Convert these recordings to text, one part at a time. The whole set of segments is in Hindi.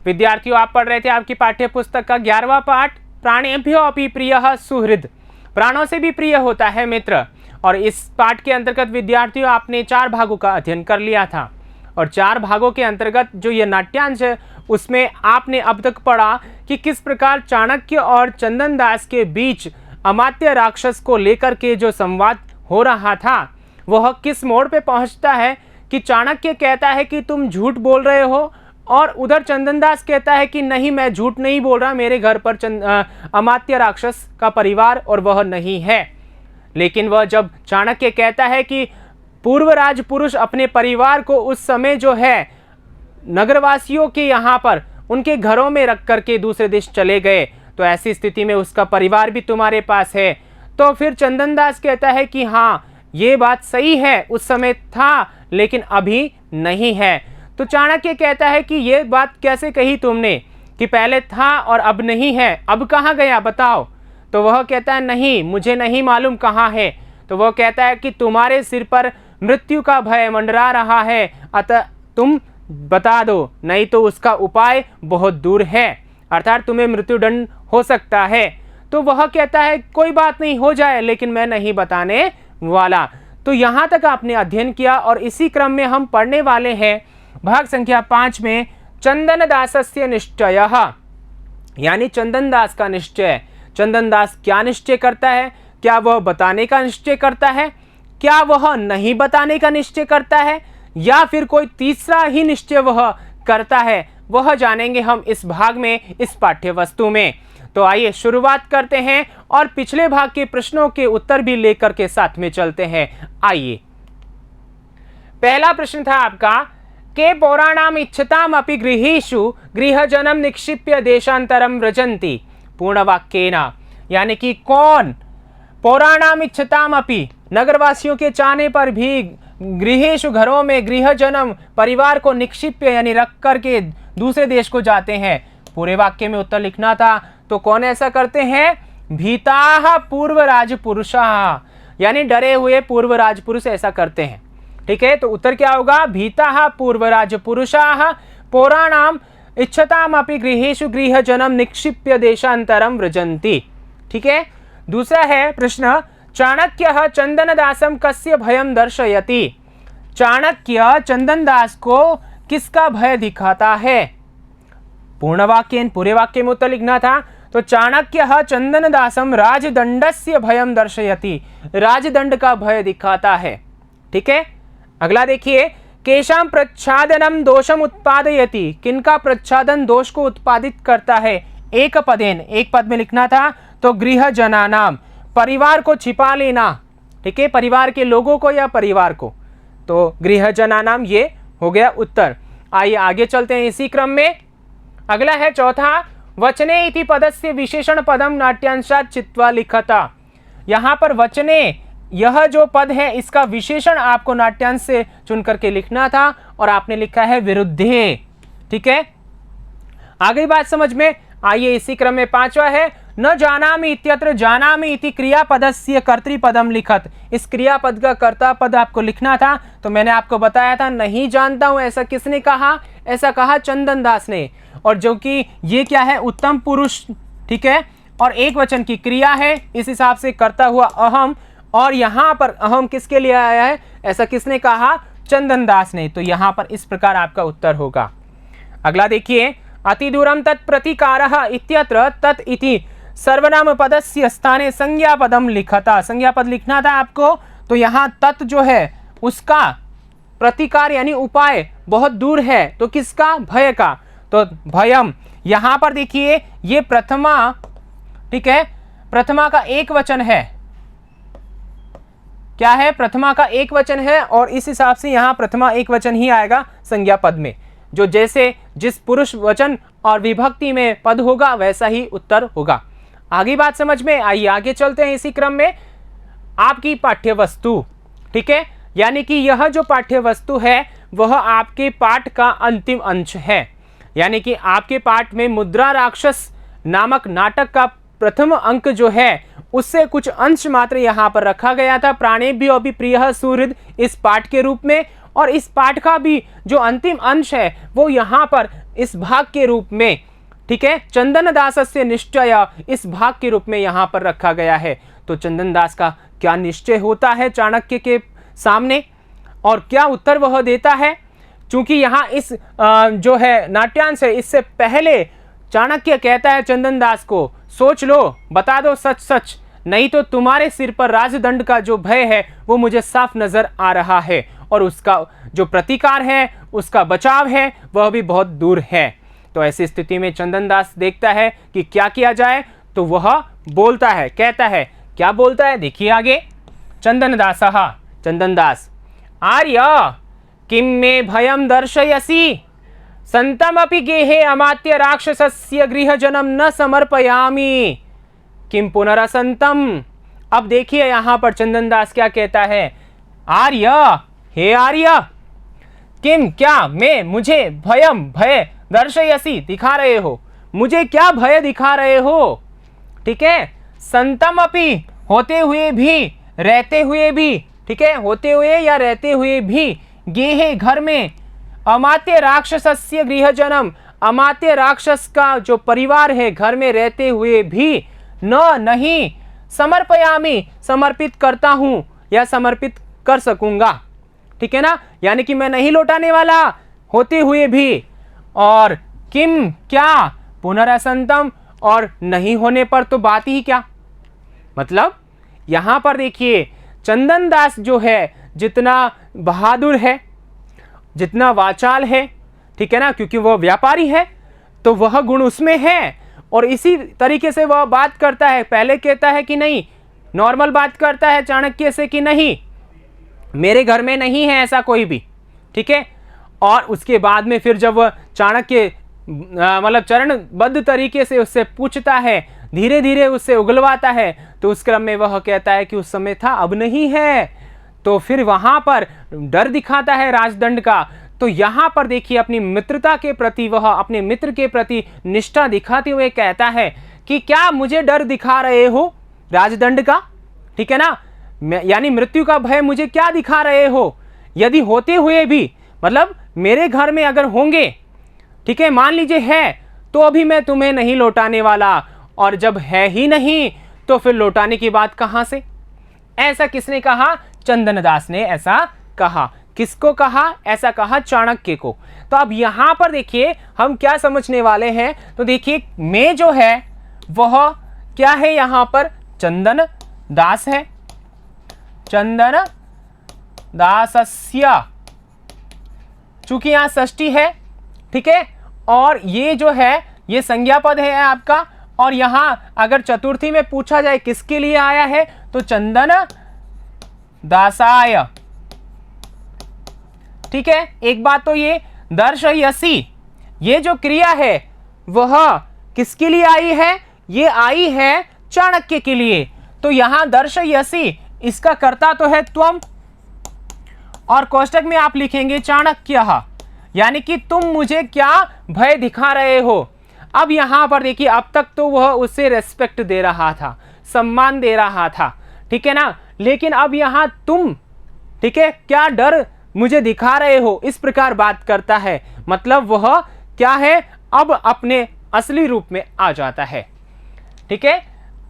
विद्यार्थियों, आप पढ़ रहे थे आपकी पाठ्य पुस्तक का 11वां पाठ प्राणेभ्यो अपि प्रियः सुहृद, प्राणों से भी प्रिय होता है मित्र। और इस पाठ के अंतर्गत विद्यार्थियों आपने 4 भागों का अध्ययन कर लिया था और 4 भागों के अंतर्गत जो ये नाट्यांश है उसमें आपने अब तक पढ़ा कि किस प्रकार चाणक्य और चंदन दास के बीच अमात्य राक्षस को लेकर के जो संवाद हो रहा था वह किस मोड़ पे पहुंचता है कि चाणक्य कहता है कि तुम झूठ बोल रहे हो और उधर चंदन दास कहता है कि नहीं, मैं झूठ नहीं बोल रहा, मेरे घर पर अमात्य राक्षस का परिवार और वह नहीं है। लेकिन वह जब चाणक्य कहता है कि पूर्व राजपुरुष अपने परिवार को उस समय जो है नगरवासियों के यहाँ पर उनके घरों में रख करके दूसरे देश चले गए, तो ऐसी स्थिति में उसका परिवार भी तुम्हारे पास है। तो फिर चंदन दास कहता है कि हाँ, ये बात सही है, उस समय था लेकिन अभी नहीं है। तो चाणक्य कहता है कि ये बात कैसे कही तुमने कि पहले था और अब नहीं है, अब कहाँ गया बताओ। तो वह कहता है नहीं, मुझे नहीं मालूम कहाँ है। तो वह कहता है कि तुम्हारे सिर पर मृत्यु का भय मंडरा रहा है, अतः तुम बता दो, नहीं तो उसका उपाय बहुत दूर है, अर्थात तुम्हें मृत्युदंड हो सकता है। तो वह कहता है कोई बात नहीं, हो जाए, लेकिन मैं नहीं बताने वाला। तो यहाँ तक आपने अध्ययन किया और इसी क्रम में हम पढ़ने वाले हैं भाग संख्या 5 में चंदन दासस्य निश्चयः, यानी चंदन दास का निश्चय। चंदन दास क्या निश्चय करता है? क्या वह बताने का निश्चय करता है, क्या वह नहीं बताने का निश्चय करता है, या फिर कोई तीसरा ही निश्चय वह करता है? वह जानेंगे हम इस भाग में, इस पाठ्य वस्तु में। तो आइए शुरुआत करते हैं और पिछले भाग के प्रश्नों के उत्तर भी लेकर के साथ में चलते हैं। आइए, पहला प्रश्न था आपका के पौराणाम इच्छताम अपि गृहेषु गृहजनम निक्षिप्य देशांतरम व्रजन्ति, पूर्ण वाक्येन, यानी कि कौन पौराणाम इच्छताम अपि, नगरवासियों के चाहने पर भी गृहेषु, घरों में, गृहजनम, परिवार को निक्षिप्य यानी रख करके दूसरे देश को जाते हैं। पूरे वाक्य में उत्तर लिखना था। तो कौन ऐसा करते हैं? भीताः पूर्व राजपुरुषाः, यानी डरे हुए पूर्व राजपुरुष ऐसा करते हैं। ठीक है, तो उत्तर क्या होगा? भीताः पूर्व राजपुरुषाः पौराणाम इच्छताम अपि गृहेषु गृहजनम निक्षिप्य देशांतरम व्रजन्ति। ठीक है, दूसरा है प्रश्न चाणक्य चंदन दासम कस्य भयम दर्शयति, चाणक्य चंदन दास को किसका भय दिखाता है? पूर्ण वाक्य, पूरे वाक्य में उत्तर लिखना था। तो चाणक्य चंदन दासम राजदंडस्य भयम दर्शयति, राजदंड का भय दिखाता है। ठीक है, अगला देखिए केशाम प्रच्छादनम दोषम उत्पादयति, किनका प्रच्छादन दोष को उत्पादित करता है? एक पदेन, एक पद में लिखना था। तो गृहजनानाम, परिवार को छिपा लेना। ठीक है, परिवार के लोगों को या परिवार को, तो गृहजनानाम ये हो गया उत्तर। आइए आगे चलते हैं इसी क्रम में। अगला है चौथा वचने इति पदस्य विशेषण पदम नाट्यांशात् चित्वा लिखता, यहाँ पर वचने यह जो पद है इसका विशेषण आपको नाट्यांश से चुन करके लिखना था और आपने लिखा है विरुद्धे। ठीक है, आ गई बात समझ में? आइए इसी क्रम में पांचवा है न जानामि इत्यत्र जानामि इति क्रियापदस्य कर्तृपदम लिखत, इस क्रियापद का कर्ता पद आपको लिखना था। तो मैंने आपको बताया था नहीं जानता हूं, ऐसा किसने कहा? ऐसा कहा चंदन दास ने, और जो कि ये क्या है? उत्तम पुरुष। ठीक है, और एक वचन की क्रिया है, इस हिसाब से करता हुआ अहम, और यहाँ पर अहम किसके लिए आया है? ऐसा किसने कहा? चंदन दास ने। तो यहाँ पर इस प्रकार आपका उत्तर होगा। अगला देखिए अति दूरम तत् प्रतिकारः इत्यत्र तत् इति सर्वनाम पदस्य स्थाने संज्ञा पदम लिखता, संज्ञा पद लिखना था आपको। तो यहाँ तत् जो है उसका प्रतिकार यानी उपाय बहुत दूर है, तो किसका? भय का। तो भयम, यहाँ पर देखिए ये प्रथमा, ठीक है, प्रथमा का एक वचन है। क्या है? प्रथमा का एक वचन है, और इस हिसाब से यहाँ प्रथमा एक वचन ही आएगा संज्ञा पद में। जो जैसे जिस पुरुष वचन और विभक्ति में पद होगा वैसा ही उत्तर होगा। आगे बात समझ में? आइए आगे चलते हैं इसी क्रम में। आपकी पाठ्य वस्तु, ठीक है, यानी कि यह जो पाठ्य वस्तु है वह आपके पाठ का अंतिम अंश है। यानी कि आपके पाठ में मुद्रा राक्षस नामक नाटक का प्रथम अंक जो है उससे कुछ अंश मात्र यहाँ पर रखा गया था, प्राणेभ्यो अपि प्रियः सुहृद, इस पाठ के रूप में। और इस पाठ का भी जो अंतिम अंश है वो यहाँ पर इस भाग के रूप में, ठीक है, चंदन दासस्य निश्चय, इस भाग के रूप में यहाँ पर रखा गया है। तो चंदन दास का क्या निश्चय होता है चाणक्य के सामने और क्या उत्तर वह देता है? चूंकि यहाँ इस जो है नाट्यांश है, इससे पहले चाणक्य कहता है चंदन दास को, सोच लो, बता दो सच सच, नहीं तो तुम्हारे सिर पर राजदंड का जो भय है वो मुझे साफ नजर आ रहा है और उसका जो प्रतिकार है, उसका बचाव है, वह भी बहुत दूर है। तो ऐसी स्थिति में चंदन दास देखता है कि क्या किया जाए, तो वह बोलता है, कहता है, क्या बोलता है देखिए आगे। चंदन दास, आर्य किम मे भयम दर्शयसि, संतमपि गेहे अमात्य राक्षसस्य गृहजनम न समर्पयामि, किम पुनरसंतम। अब देखिए यहां पर चंदन दास क्या कहता है, आर्य, हे आर्य, किम क्या, मैं, मुझे, भयम, भय, दर्शयसि, दिखा रहे हो, मुझे क्या भय दिखा रहे हो, ठीक है, संतम अपि, होते हुए भी, रहते हुए भी, ठीक है, होते हुए या रहते हुए भी, गेहे, घर में, अमात्य राक्षसस्य गृहजनम, अमात्य राक्षस का जो परिवार है घर में रहते हुए भी, नहीं, समर्पयामि, समर्पित करता हूं या समर्पित कर सकूंगा, ठीक है ना, यानी कि मैं नहीं लौटाने वाला होते हुए भी, और किम क्या, पुनरसंतम, और नहीं होने पर तो बात ही क्या। मतलब यहां पर देखिए चंदन दास जो है जितना बहादुर है, जितना वाचाल है, ठीक है ना, क्योंकि वह व्यापारी है तो वह गुण उसमें है, और इसी तरीके से वह बात करता है। पहले कहता है कि नहीं, नॉर्मल बात करता है चाणक्य से कि नहीं, मेरे घर में नहीं है ऐसा कोई भी, ठीक है, और उसके बाद में फिर जब वह चाणक्य मतलब चरणबद्ध तरीके से उससे पूछता है, धीरे धीरे उससे उगलवाता है, तो उस क्रम में वह कहता है कि उस समय था अब नहीं है, तो फिर वहां पर डर दिखाता है राजदंड का। तो यहां पर देखिए अपनी मित्रता के प्रति वह अपने मित्र के प्रति निष्ठा दिखाते हुए कहता है कि क्या मुझे डर दिखा रहे हो राजदंड का, ठीक है ना, यानी मृत्यु का भय मुझे क्या दिखा रहे हो, यदि होते हुए भी, मतलब मेरे घर में अगर होंगे, ठीक है, मान लीजिए है, तो अभी मैं तुम्हें नहीं लौटाने वाला, और जब है ही नहीं तो फिर लौटाने की बात कहां से। ऐसा किसने कहा? चंदन दास ने ऐसा कहा। किसको कहा? ऐसा कहा चाणक्य को। तो अब यहां पर देखिए हम क्या समझने वाले हैं, तो देखिए मैं जो है वह क्या है, यहां पर चंदन दास है, चंदन दासस्य, चूंकि यहां षष्ठी है, ठीक है, और ये जो है ये संज्ञा पद है आपका, और यहां अगर चतुर्थी में पूछा जाए किसके लिए आया है, तो चंदन दासाय, ठीक है। एक बात तो ये दर्शयसि, ये जो क्रिया है वह किसके लिए आई है? ये आई है चाणक्य के लिए। तो यहां दर्शयसि, इसका कर्ता तो है त्वम, और कोष्टक में आप लिखेंगे चाणक्य, यानी कि तुम मुझे क्या भय दिखा रहे हो। अब यहां पर देखिए अब तक तो वह उसे रेस्पेक्ट दे रहा था, सम्मान दे रहा था, ठीक है ना, लेकिन अब यहां तुम, ठीक है, क्या डर मुझे दिखा रहे हो, इस प्रकार बात करता है। मतलब वह क्या है, अब अपने असली रूप में आ जाता है, ठीक है,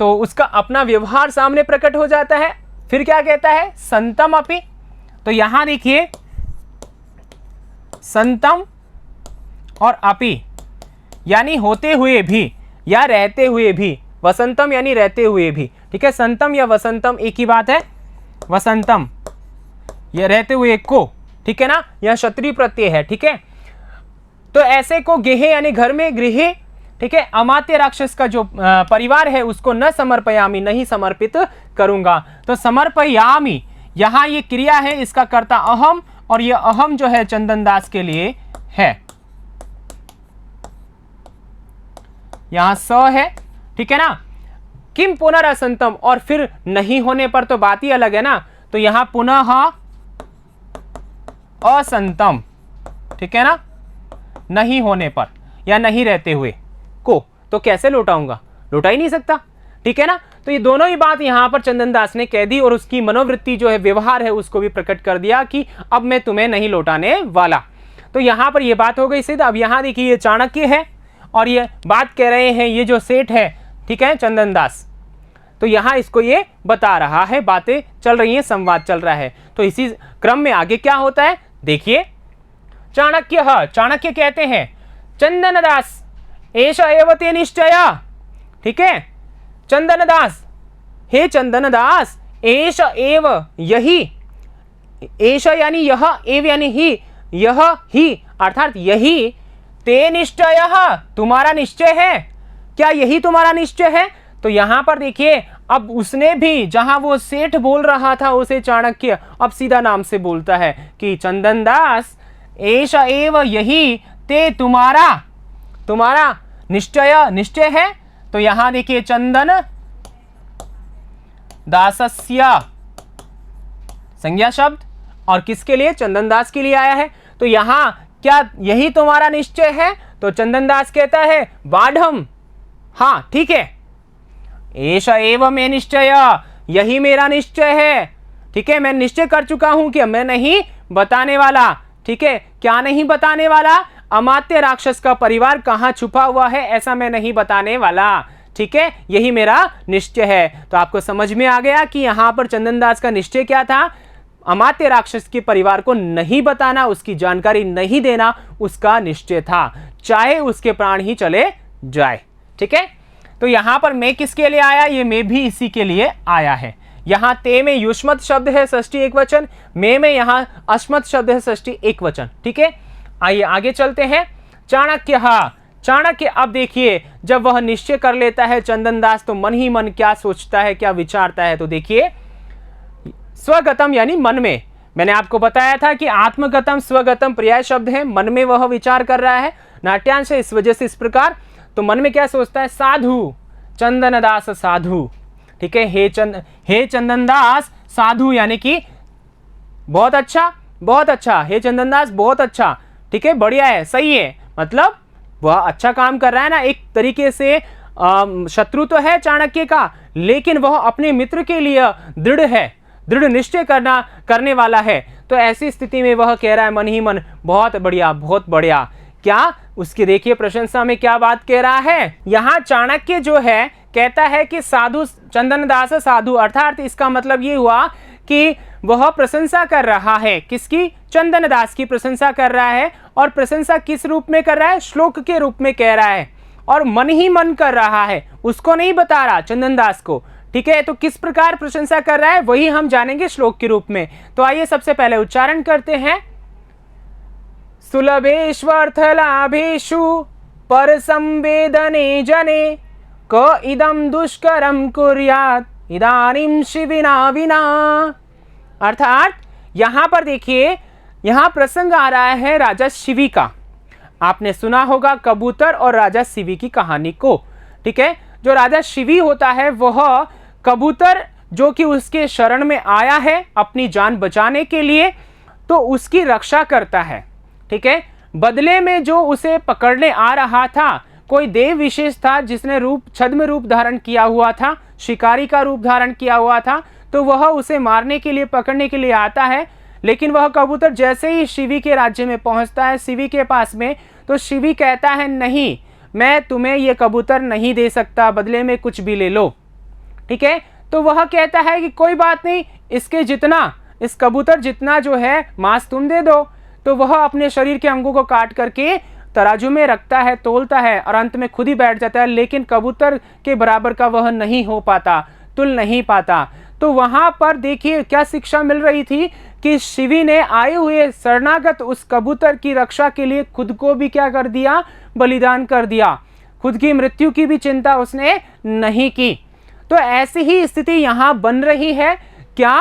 तो उसका अपना व्यवहार सामने प्रकट हो जाता है। फिर क्या कहता है? संतम अपि, तो यहां देखिए संतम और अपि यानी होते हुए भी या रहते हुए भी, वसंतम यानी रहते हुए भी, ठीक है, संतम या वसंतम एक ही बात है, वसंतम या रहते हुए को, ठीक है ना, यह क्षत्रिय प्रत्यय है, ठीक है। तो ऐसे को गेहे यानी घर में, गृहे, ठीक है, अमात्य राक्षस का जो परिवार है उसको न समर्पयामी, नहीं समर्पित करूंगा। तो समर्पयामी यहां ये क्रिया है, इसका कर्ता अहम, और ये अहम जो है चंदन दास के लिए है, यहां स है, ठीक है ना। किम पुनरसंतम, और फिर नहीं होने पर तो बात ही अलग है ना, तो यहां पुनः असंतम, ठीक है ना, नहीं होने पर या नहीं रहते हुए को, तो कैसे लौटाऊंगा? लौटा ही नहीं सकता, ठीक है ना। तो ये दोनों ही बात यहाँ पर चंदन दास ने कह दी और उसकी मनोवृत्ति जो है, व्यवहार है, उसको भी प्रकट कर दिया कि अब मैं तुम्हें नहीं लौटाने वाला। तो यहाँ पर ये बात हो गई सिद्ध। अब यहाँ देखिए ये चाणक्य है और ये बात कह रहे हैं ये जो सेठ है, ठीक है, चंदन दास, तो यहाँ इसको ये बता रहा है, बातें चल रही हैं, संवाद चल रहा है। तो इसी क्रम में आगे क्या होता है देखिए। चाणक्य कहते हैं चंदन दास एष एव ते निश्चय, ठीक है, चंदन दास, हे चंदन दास, एष एव यही, एष यानी यह, एव यानी ही, यह ही अर्थात यही, ते निश्चय तुम्हारा निश्चय है। क्या यही तुम्हारा निश्चय है? तो यहां पर देखिए अब उसने भी, जहां वो सेठ बोल रहा था उसे चाणक्य अब सीधा नाम से बोलता है कि चंदन दास एष एव यही ते तुम्हारा निश्चय है। तो यहां देखिए चंदन दासस्य संज्ञा शब्द और किसके लिए? चंदन दास के लिए आया है। तो यहां क्या यही तुम्हारा निश्चय है? तो चंदन दास कहता है बाढ़म, हाँ ठीक है, एष एव मे निश्चय, यही मेरा निश्चय है, ठीक है, मैं निश्चय कर चुका हूं कि मैं नहीं बताने वाला, ठीक है। क्या नहीं बताने वाला? अमात्य राक्षस का परिवार कहां छुपा हुआ है ऐसा मैं नहीं बताने वाला, ठीक है, यही मेरा निश्चय है। तो आपको समझ में आ गया कि यहां पर चंदन दास का निश्चय क्या था? अमात्य राक्षस के परिवार को नहीं बताना, उसकी जानकारी नहीं देना उसका निश्चय था, चाहे उसके प्राण ही चले जाए, ठीक है। तो यहां पर मैं किसके लिए आया? ये मैं भी इसी के लिए आया है। यहां ते में युष्मत शब्द है षष्ठी एक वचन, में यहां अश्मत शब्द है षष्ठी एक वचन, ठीक है। आइए आगे चलते हैं। चाणक्य अब देखिए जब वह निश्चय कर लेता है चंदन दास तो मन ही मन क्या सोचता है, क्या विचारता है। तो देखिए स्वगतम यानी मन में, मैंने आपको बताया था कि आत्मगतम स्वगतम पर्याय शब्द है, मन में वह विचार कर रहा है, नाट्यांश है, इस वजह से इस प्रकार। तो मन में क्या सोचता है? साधु, चंदन दास साधु, ठीक है, हे चंदन दास साधु, यानी कि बहुत अच्छा, हे चंदन दास बहुत अच्छा, ठीक है, बढ़िया है, सही है, मतलब वह अच्छा काम कर रहा है ना। एक तरीके से शत्रु तो है चाणक्य का, लेकिन वह अपने मित्र के लिए दृढ़ निश्चय करने वाला है। तो ऐसी स्थिति में वह कह रहा है मन ही मन बहुत बढ़िया। क्या उसकी देखिए प्रशंसा में क्या बात कह रहा है। यहां चाणक्य जो है कहता है कि साधु, चंदन दास साधु, अर्थात इसका मतलब ये हुआ कि वह प्रशंसा कर रहा है, किसकी? चंदन दास की प्रशंसा कर रहा है। और प्रशंसा किस रूप में कर रहा है? श्लोक के रूप में कह रहा है और मन ही मन कर रहा है, उसको नहीं बता रहा, चंदन दास को, ठीक है। तो किस प्रकार प्रशंसा कर रहा है वही हम जानेंगे श्लोक के रूप में। तो आइए सबसे पहले उच्चारण करते हैं। सुलभेष्वर्थ लाभेषु पर संवेदने जने क इदम दुष्करम कुर्यात् इदानीं शिविना विना। अर्थात यहां पर देखिए, यहां प्रसंग आ रहा है राजा शिवी का। आपने सुना होगा कबूतर और राजा शिवी की कहानी को, ठीक है। जो राजा शिवी होता है वह कबूतर जो कि उसके शरण में आया है अपनी जान बचाने के लिए, तो उसकी रक्षा करता है, ठीक है। बदले में जो उसे पकड़ने आ रहा था कोई देव विशेष था जिसने छद्म रूप धारण किया हुआ था, शिकारी का रूप धारण किया हुआ था, तो वह उसे मारने के लिए, पकड़ने के लिए आता है। लेकिन वह कबूतर जैसे ही शिवी के राज्य में पहुंचता है, शिवी के पास में, तो शिवी कहता है नहीं, मैं तुम्हें ये कबूतर नहीं दे सकता, बदले में कुछ भी ले लो, ठीक है। तो वह कहता है कि कोई बात नहीं, इस कबूतर जितना जो है मांस तुम दे दो। तो वह अपने शरीर के अंगों को काट करके तराजू में रखता है, तोलता है और अंत में खुद ही बैठ जाता है, लेकिन कबूतर के बराबर का वह नहीं हो पाता, तुल नहीं पाता। तो वहां पर देखिए क्या शिक्षा मिल रही थी कि शिवी ने आए हुए शरणागत उस कबूतर की रक्षा के लिए खुद को भी क्या कर दिया? बलिदान कर दिया। खुद की मृत्यु की भी चिंता उसने नहीं की। तो ऐसी ही स्थिति यहाँ बन रही है क्या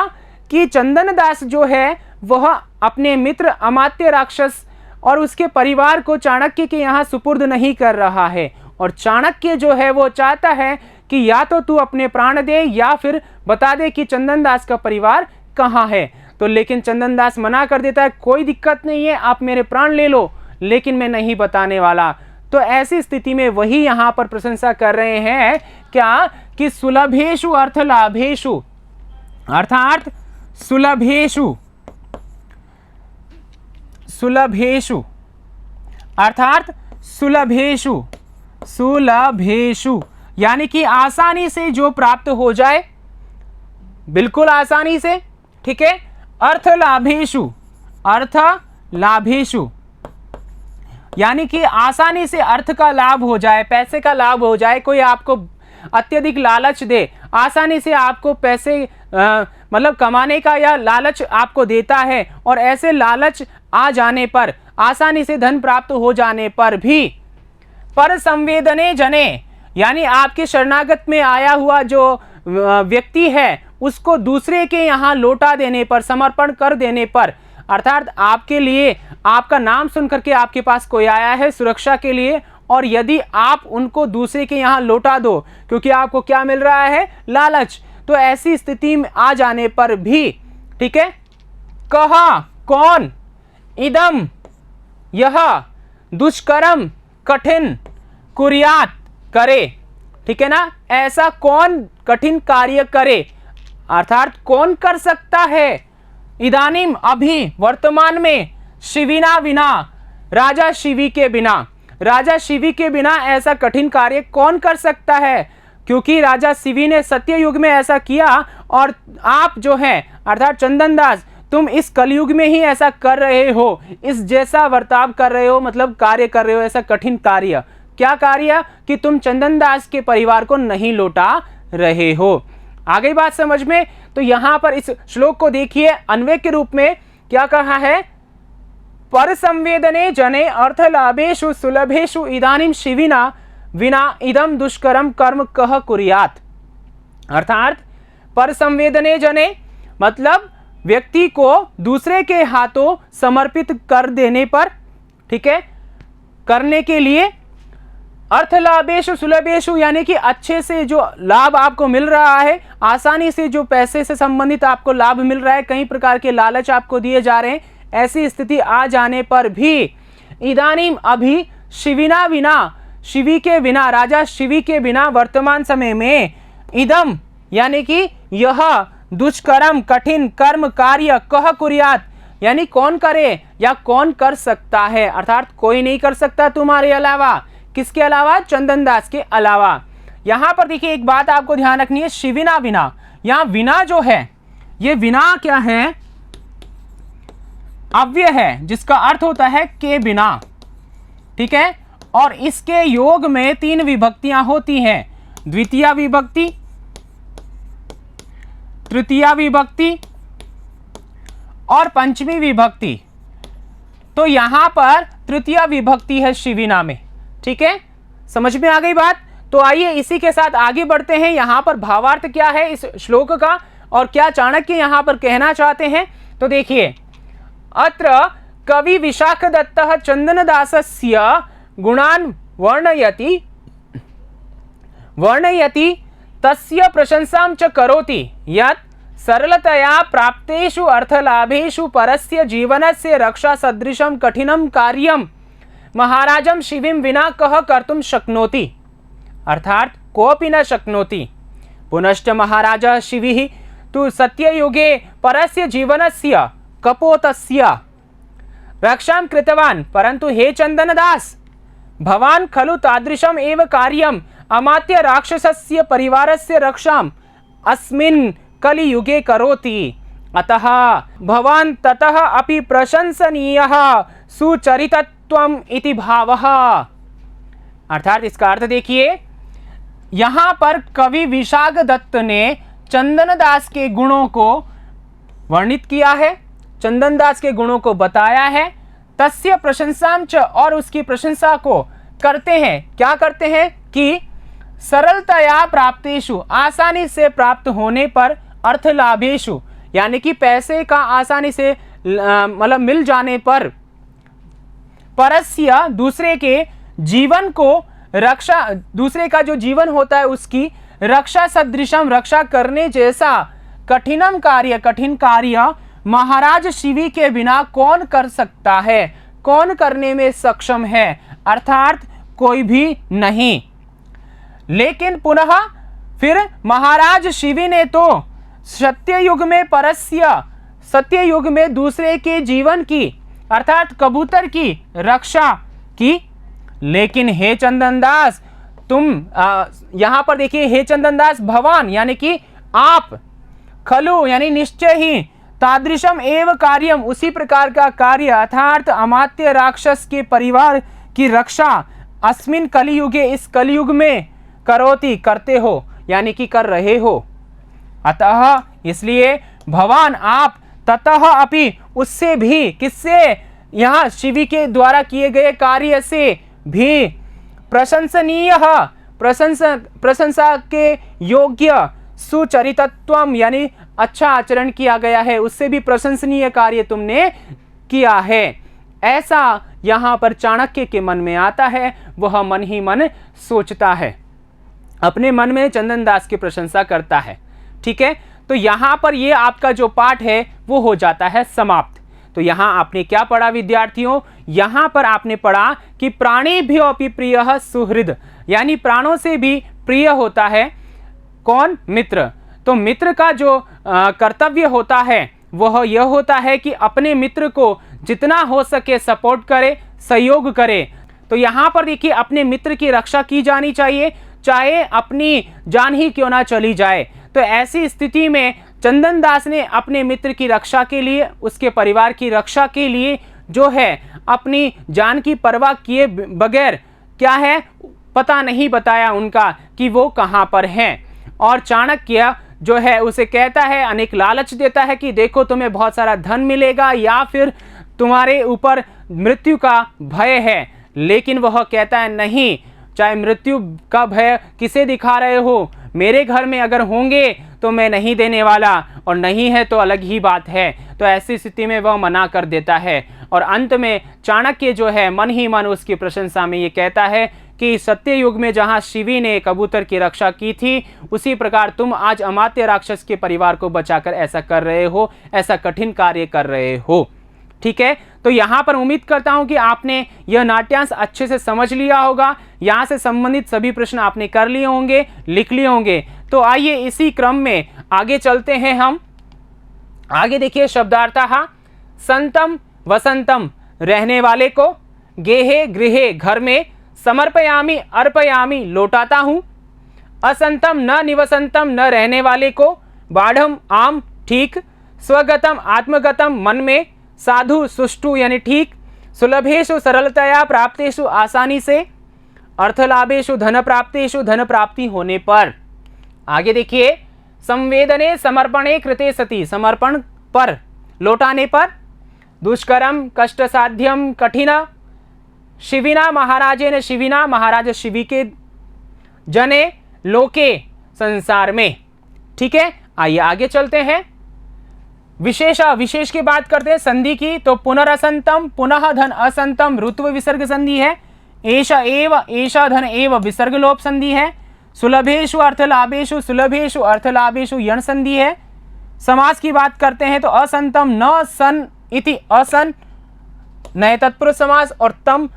कि चंदन दास जो है वह अपने मित्र अमात्य राक्षस और उसके परिवार को चाणक्य के यहाँ सुपुर्द नहीं कर रहा है, और चाणक्य जो है वो चाहता है कि या तो तू अपने प्राण दे या फिर बता दे कि चंदन दास का परिवार कहाँ है। तो लेकिन चंदन दास मना कर देता है, कोई दिक्कत नहीं है, आप मेरे प्राण ले लो, लेकिन मैं नहीं बताने वाला। तो ऐसी स्थिति में वही यहाँ पर प्रशंसा कर रहे हैं क्या कि सुलभेषु अर्थ लाभेषु, अर्थात सुलभेषु, सुलभेषु अर्थात सुलभेषु, सुलभेषु यानी कि आसानी से जो प्राप्त हो जाए, बिल्कुल आसानी से, ठीक है। अर्थ लाभेषु, अर्थ लाभेषु यानी कि आसानी से अर्थ का लाभ हो जाए, पैसे का लाभ हो जाए। कोई आपको अत्यधिक लालच दे, आसानी से आपको पैसे मतलब कमाने का या लालच आपको देता है, और ऐसे लालच आ जाने पर, आसानी से धन प्राप्त हो जाने पर भी पर संवेदने जने यानी आपके शरणागत में आया हुआ जो व्यक्ति है उसको दूसरे के यहाँ लौटा देने पर, समर्पण कर देने पर, अर्थात आपके लिए आपका नाम सुनकर के आपके पास कोई आया है सुरक्षा के लिए, और यदि आप उनको दूसरे के यहाँ लौटा दो क्योंकि आपको क्या मिल रहा है, लालच, तो ऐसी स्थिति में आ जाने पर भी, ठीक है, कहा कौन, इदम यह, दुष्कर्म कठिन, कुर्यात करे, ठीक है ना, ऐसा कौन कठिन कार्य करे, अर्थात कौन कर सकता है, इदानीम अभी, वर्तमान में, शिविना बिना, राजा शिवी के बिना, राजा शिवी के बिना ऐसा कठिन कार्य कौन कर सकता है, क्योंकि राजा शिवी ने सत्य युग में ऐसा किया, और आप जो हैं अर्थात चंदन दास, तुम इस कलयुग में ही ऐसा कर रहे हो, इस जैसा बर्ताव कर रहे हो, मतलब कार्य कर रहे हो, ऐसा कठिन कार्य। क्या कार्य? कि तुम चंदन दास के परिवार को नहीं लौटा रहे हो। आगे बात समझ में? तो यहां पर इस श्लोक को देखिए, अन्वय के रूप में क्या कहा है, पर संवेदने जने अर्थ लाभेषु सुलभेषु इदानीम शिविना विना इदम दुष्कर्म कर्म कह कुर्यात। अर्थात पर संवेदने जने मतलब व्यक्ति को दूसरे के हाथों समर्पित कर देने पर, ठीक है, करने के लिए, अर्थ लाभेषु सुलभेषु यानी कि अच्छे से जो लाभ आपको मिल रहा है, आसानी से जो पैसे से संबंधित आपको लाभ मिल रहा है, कई प्रकार के लालच आपको दिए जा रहे हैं, ऐसी स्थिति आ जाने पर भी, इदानीम अभी, शिविना बिना, शिवी के बिना, राजा शिवी के बिना वर्तमान समय में, इदम यानी कि यह दुष्कर्म कठिन कर्म कार्य कह कुर्यात यानी कौन करे या कौन कर सकता है, अर्थात कोई नहीं कर सकता तुम्हारे अलावा। किसके अलावा? चंदन दास के अलावा। यहां पर देखिए एक बात आपको ध्यान रखनी है, शिविना बिना, यहां विना जो है, ये विना क्या है, अव्यय है जिसका अर्थ होता है के बिना, ठीक है, और इसके योग में तीन विभक्तियां होती हैं, द्वितीय विभक्ति, तृतीय विभक्ति और पंचमी विभक्ति। तो यहां पर तृतीय विभक्ति है शिविना में, ठीक है, समझ में आ गई बात? तो आइए इसी के साथ आगे बढ़ते हैं। यहां पर भावार्थ क्या है इस श्लोक का और क्या चाणक्य यहां पर कहना चाहते हैं, तो देखिए, अत्र कवि विशाखदत्तः चंदनदासस्य गुणान् वर्णयति तस्य प्रशंसां च करोति यत् सरलतया प्राप्तेषु अर्थलाभेषु परस्य जीवनस्य रक्षा सदृशं कठिनं कार्यं महाराजं शिवीं विना कः कर्तुं शक्नोति, अर्थात कोऽपि न शक्नोति। पुनश्च महाराजः शिविः तु सत्ययुगे परस्य जीवनस्य कपोतस्य रक्षां कृतवान्, परन्तु हे चंदनदास, भवान् खलु तादृशम् एव कार्यम् अमात्य राक्षसस्य परिवारस्य रक्षाम् अस्मिन् कलियुगे करोति, अतः भवान् ततः अपि प्रशंसनीयः सुचरितत्वम् इति भावः। अर्थात इसका अर्थ देखिए, यहां पर कवि विशाखदत्त ने चंदनदास के गुणों को वर्णित किया है, चंदनदास के गुणों को बताया है, तस्य प्रशंसां च, और उसकी प्रशंसा को करते हैं। क्या करते हैं? कि सरलतया प्राप्तेषु, आसानी से प्राप्त होने पर, अर्थ लाभेषु यानी कि पैसे का आसानी से मतलब मिल जाने पर, परस्य दूसरे के जीवन को रक्षा, दूसरे का जो जीवन होता है उसकी रक्षा सदृशम, रक्षा करने जैसा कठिनम कार्य, कठिन कार्य महाराज शिवी के बिना कौन कर सकता है, कौन करने में सक्षम है, अर्थात कोई भी नहीं। लेकिन पुनः फिर महाराज शिवी ने तो सत्ययुग में परस्य, सत्ययुग में दूसरे के जीवन की अर्थात कबूतर की रक्षा की। लेकिन हे चंदनदास तुम यहां पर देखिए, हे चंदनदास भवान यानी कि आप, खलु यानी निश्चय ही, तादृशम एव कार्यम उसी प्रकार का कार्य अर्थात अमात्य राक्षस के परिवार की रक्षा अस्मिन कलियुगे इस कलियुग में करोति करते हो यानी कि कर रहे हो। अतः इसलिए भवान आप ततः अपि उससे भी, किससे, यहाँ शिवी के द्वारा किए गए कार्य से भी प्रशंसनीय, प्रशंसा के योग्य सुचरितत्वम यानी अच्छा आचरण किया गया है, उससे भी प्रशंसनीय कार्य तुमने किया है, ऐसा यहाँ पर चाणक्य के मन में आता है। वह मन ही मन सोचता है, अपने मन में चंदनदास की प्रशंसा करता है। ठीक है, तो यहाँ पर ये आपका जो पाठ है वो हो जाता है समाप्त। तो यहाँ आपने क्या पढ़ा विद्यार्थियों, यहाँ पर आपने पढ़ा कि प्राणिभ्यो अपि प्रियः सुहृद, यानी प्राणों से भी प्रिय होता है कौन, मित्र। तो मित्र का जो कर्तव्य होता है वह यह होता है कि अपने मित्र को जितना हो सके सपोर्ट करे, सहयोग करे। तो यहाँ पर देखिए अपने मित्र की रक्षा की जानी चाहिए, चाहे अपनी जान ही क्यों ना चली जाए। तो ऐसी स्थिति में चंदनदास ने अपने मित्र की रक्षा के लिए, उसके परिवार की रक्षा के लिए जो है अपनी जान की परवाह किए बगैर, क्या है, पता नहीं बताया उनका कि वो कहाँ पर हैं। और चाणक्य जो है उसे कहता है, अनेक लालच देता है कि देखो तुम्हें बहुत सारा धन मिलेगा या फिर तुम्हारे ऊपर मृत्यु का भय है, लेकिन वह कहता है नहीं, चाहे मृत्यु का भय किसे दिखा रहे हो, मेरे घर में अगर होंगे तो मैं नहीं देने वाला, और नहीं है तो अलग ही बात है। तो ऐसी स्थिति में वह मना कर देता है। और अंत में चाणक्य जो है मन ही मन उसकी प्रशंसा में ये कहता है कि सत्य युग में जहाँ शिवी ने कबूतर की रक्षा की थी, उसी प्रकार तुम आज अमात्य राक्षस के परिवार को बचाकर ऐसा कर रहे हो, ऐसा कठिन कार्य कर रहे हो। ठीक है, तो यहाँ पर उम्मीद करता हूँ कि आपने यह नाट्यांश अच्छे से समझ लिया होगा। यहाँ से संबंधित सभी प्रश्न आपने कर लिए होंगे, लिख लिए होंगे। तो आइए इसी क्रम में आगे चलते हैं हम। आगे देखिए शब्दार्थः, संतम वसंतम रहने वाले को, गेहे गृहे घर में, समर्पयामि अर्पयामि लौटाता हूँ, असंतम न निवसंतम न रहने वाले को, बाढ़म आम ठीक, स्वगतम आत्मगतम मन में, साधु सुष्टु यानी ठीक, सुलभेषु सरलतया प्राप्तेषु आसानी से, अर्थलाभेषु धन प्राप्तेषु धन प्राप्ति होने पर। आगे देखिए, संवेदने समर्पणे कृते सति समर्पण पर, लौटाने पर, दुष्करम कष्ट साध्यम कठिन, शिविना महाराजेन शिविना महाराज शिवी के जने लोके संसार में। ठीक है, आइए आगे चलते हैं। विशेष की बात करते हैं संधि की। तो पुनरअसंतम पुनः धन असंतम ऋत्व विसर्ग संधि है, एषा एव एषा धन एव विसर्ग लोप संधि है, सुलभेषु अर्थलाभेषु सुलभेषु अर्थलाभेषु यण संधि है। समास की बात करते हैं तो असंतम न सन इति असन नए तत्पुरुष समास और तम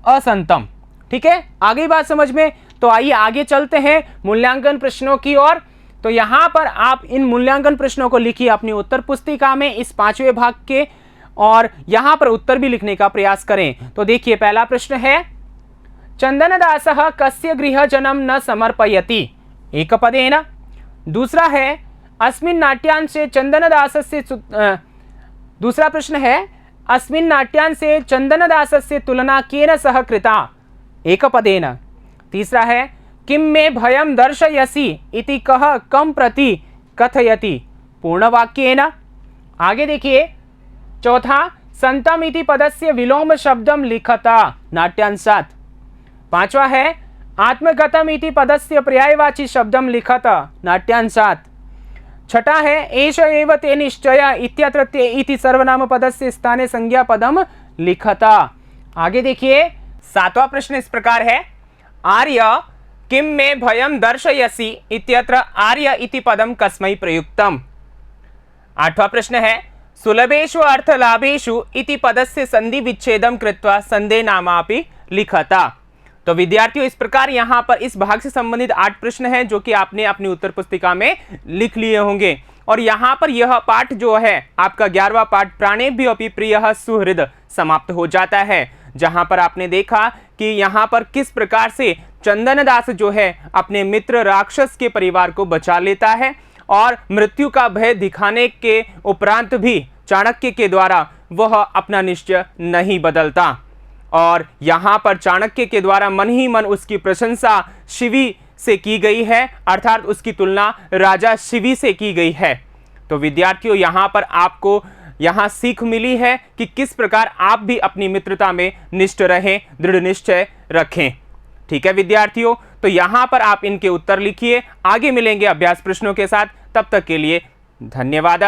असंतम। ठीक है, आगे बात समझ में। तो आइए आगे चलते हैं मूल्यांकन प्रश्नों की ओर। तो यहां पर आप इन मूल्यांकन प्रश्नों को लिखिए अपनी उत्तर पुस्तिका में इस 5वें भाग के, और यहां पर उत्तर भी लिखने का प्रयास करें। तो देखिए पहला प्रश्न है, चंदनदासः कस्य गृहजनं न समर्पयति एकपदेन। दूसरा है, अस्मिन् नाट्यांशे चंदनदासस्य दूसरा प्रश्न है, अस्मिन् नाट्यांशे चंदनदासस्य तुलना केन सह कृता एकपदेन। तीसरा है, किम मे भयं दर्शयसि इति कह कम प्रति कथयति पूर्णवाक्येन। आगे देखिए चौथा, संतम इति पदस्य विलोम शब्दम लिखता नाट्यांशात्। पांचवा है, आत्मगतम इति पदस्य पर्यायवाची शब्दम लिखता नाट्यांशात्। छठा है, एष एव ते निश्चय इत्यत्र ते इति सर्वनाम पदस्य स्थाने संज्ञा पदम लिखता। आगे देखिए सातवां प्रश्न इस प्रकार है, आर्य किम में भयं दर्शयसि इत्यत्र आर्य इति पदम कस्मै प्रयुक्तम। आठवां प्रश्न है, सुलभेषु अर्थलाभेषु इति पदस्य संधि विच्छेदम कृत्वा संधे नामापि लिखता। तो विद्यार्थियों, इस प्रकार यहाँ पर इस भाग से संबंधित 8 प्रश्न हैं जो कि आपने अपनी उत्तर पुस्तिका में लिख लिए होंगे। और यहाँ पर यह पाठ जो है आपका 11वां पाठ प्राणेभ्यो अपि प्रियः सुहृद समाप्त हो जाता है, जहां पर आपने देखा कि यहाँ पर किस प्रकार से चंदनदास जो है अपने मित्र राक्षस के परिवार को बचा लेता है और मृत्यु का भय दिखाने के उपरांत भी चाणक्य के द्वारा वह अपना निश्चय नहीं बदलता। और यहाँ पर चाणक्य के द्वारा मन ही मन उसकी प्रशंसा शिवी से की गई है, अर्थात उसकी तुलना राजा शिवी से की गई है। तो विद्यार्थियों, यहाँ पर आपको यहाँ सीख मिली है कि किस प्रकार आप भी अपनी मित्रता में निष्ठ रहें, दृढ़ निश्चय रखें। ठीक है विद्यार्थियों, तो यहाँ पर आप इनके उत्तर लिखिए। आगे मिलेंगे अभ्यास प्रश्नों के साथ, तब तक के लिए धन्यवाद।